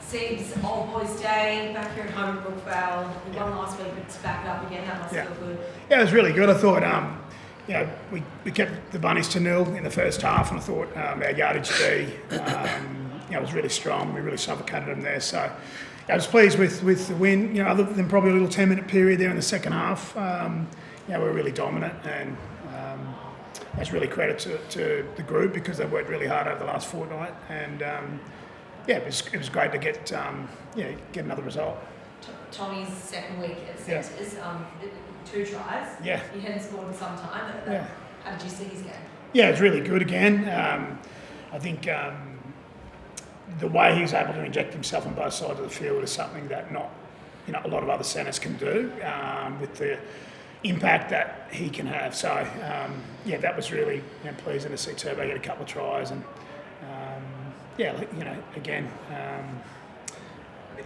Seab's Old Boys Day back here at home at Brookvale. We won last week, but to back it up again, that must feel good. Yeah, it was really good. I thought, we kept the Bunnies to 0 in the first half, and I thought our yardage D, was really strong. We really suffocated them there. So I was pleased with the win. Other than probably a little 10-minute period there in the second half, we were really dominant, and that's really credit to the group because they worked really hard over the last fortnight, and it was great to get another result. Tommy's second week at centres, 2 tries. Yeah. He hadn't scored in some time. How did you see his game? Yeah, it was really good again. I think the way he was able to inject himself on both sides of the field is something that not a lot of other centres can do with the impact that he can have. So that was really pleasing to see Turbo get a couple of tries, and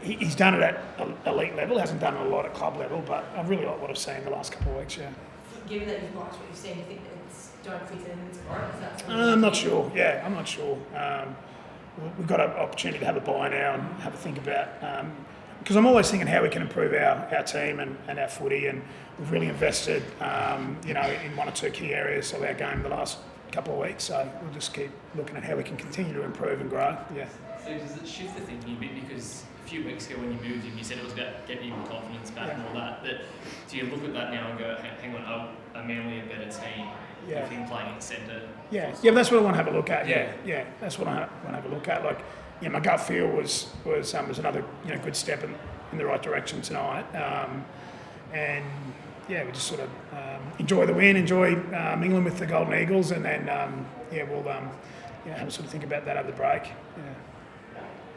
he's done it at elite level. Hasn't done it a lot at club level, but I really like what I've seen the last couple of weeks. Yeah. Given that you've liked what you've seen, do you think that don't fit in this sport? I'm not sure. Yeah, I'm not sure. We've got an opportunity to have a buy now and have a think about. Because I'm always thinking how we can improve our team and our footy, and we've really invested, in 1 or 2 key areas of our game the last couple of weeks. So we'll just keep looking at how we can continue to improve and grow. Yeah. So does it shift the thinking a bit? Because a few weeks ago when you moved him, you said it was about getting him confidence back and all that. But do you look at that now and go, hang on, are Manly a better team with him playing in centre? Yeah, but that's what I want to have a look at. Yeah, that's what I want to have a look at. Like, my gut feel was another good step in the right direction tonight, and we just sort of enjoy the win, enjoy mingling with the Golden Eagles, and then we'll have a sort of think about that over the break. Yeah.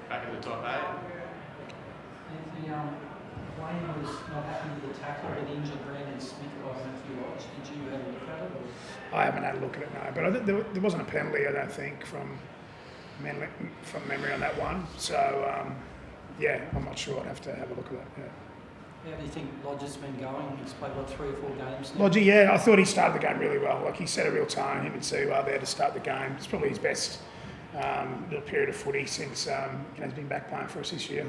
Back at the top 8. Anthony, Wayne was not happy with the tackle, but injured Brandon Smith by Matthew Lodge. Did you have a look at it? I haven't had a look at it, no. But I think there wasn't a penalty, I don't think, from memory on that one. So, I'm not sure. I'd have to have a look at that. Yeah. How do you think Lodge has been going? He's played, 3 or 4 games now? Lodge, I thought he started the game really well. Like, he set a real tone. Him and Siwa there to start the game. It's probably his best little period of footy since he's been back playing for us this year.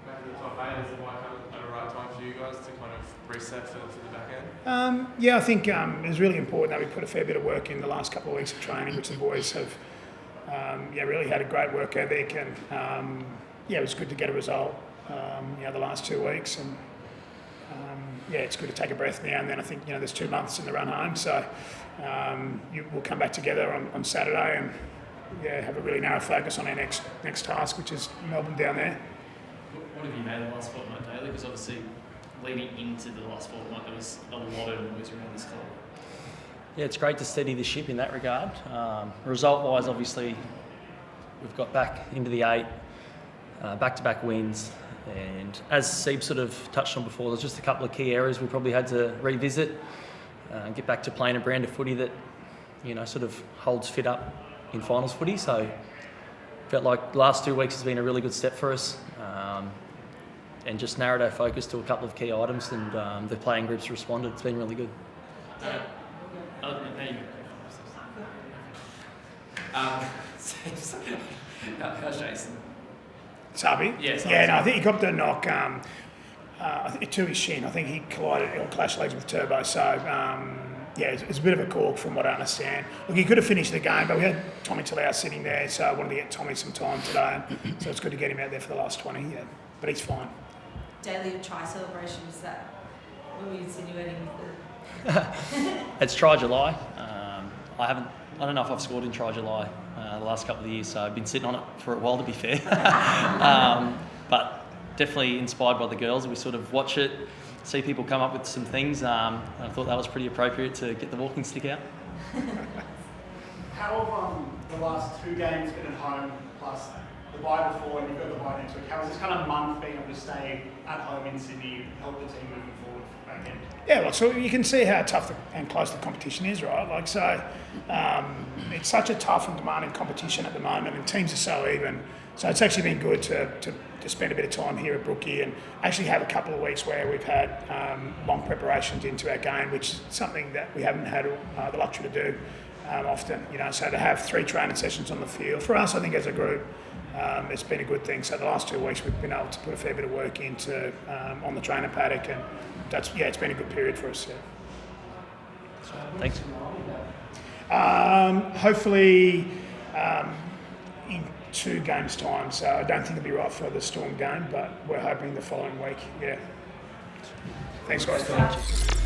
Back to the top 8, is it might come at the right time for you guys to kind of reset for the back end? I think it was really important that we put a fair bit of work in the last couple of weeks of training, which the boys have really had a great work ethic, and it was good to get a result the last 2 weeks, and it's good to take a breath now and then. I think there's 2 months in the run home, so we'll come back together on Saturday and have a really narrow focus on our next task, which is Melbourne down there. What have you made of the last fortnight, Daly? Because obviously leading into the last fortnight there was a lot of noise around this club. Yeah, it's great to steady the ship in that regard. Result-wise, obviously, we've got back into the 8, back-to-back wins, and as Saab sort of touched on before, there's just a couple of key areas we probably had to revisit, get back to playing a brand of footy that, sort of holds fit up in finals footy. So, felt like the last 2 weeks has been a really good step for us, and just narrowed our focus to a couple of key items, and the playing groups responded. It's been really good. How's Jason? Saab? Yes. I think he got the knock to his shin. I think he collided or clashed legs with Turbo. So, it's a bit of a cork from what I understand. Look, he could have finished the game, but we had Tommy Talau sitting there, so I wanted to get Tommy some time today. So it's good to get him out there for the last 20, but he's fine. Daily try celebration, is that what were you insinuating? It's Try July. I don't know if I've scored in Try July the last couple of years, so I've been sitting on it for a while, to be fair. But definitely inspired by the girls. We sort of watch it, see people come up with some things. I thought that was pretty appropriate to get the walking stick out. How have the last 2 games been at home, plus the bye before, and you've got the bye next week? How has this kind of month being able to stay at home in Sydney help the team moving forward back end? Yeah, so you can see how tough and close the competition is, right? It's such a tough and demanding competition at the moment, and teams are so even. So it's actually been good to spend a bit of time here at Brookie and actually have a couple of weeks where we've had long preparations into our game, which is something that we haven't had the luxury to do often. So to have 3 training sessions on the field, for us, I think as a group, it's been a good thing. So the last 2 weeks we've been able to put a fair bit of work into on the trainer paddock, and it's been a good period for us. Yeah. Thanks. Hopefully in 2 games' time. So I don't think it'll be right for the Storm game, but we're hoping the following week. Yeah. Thanks, guys.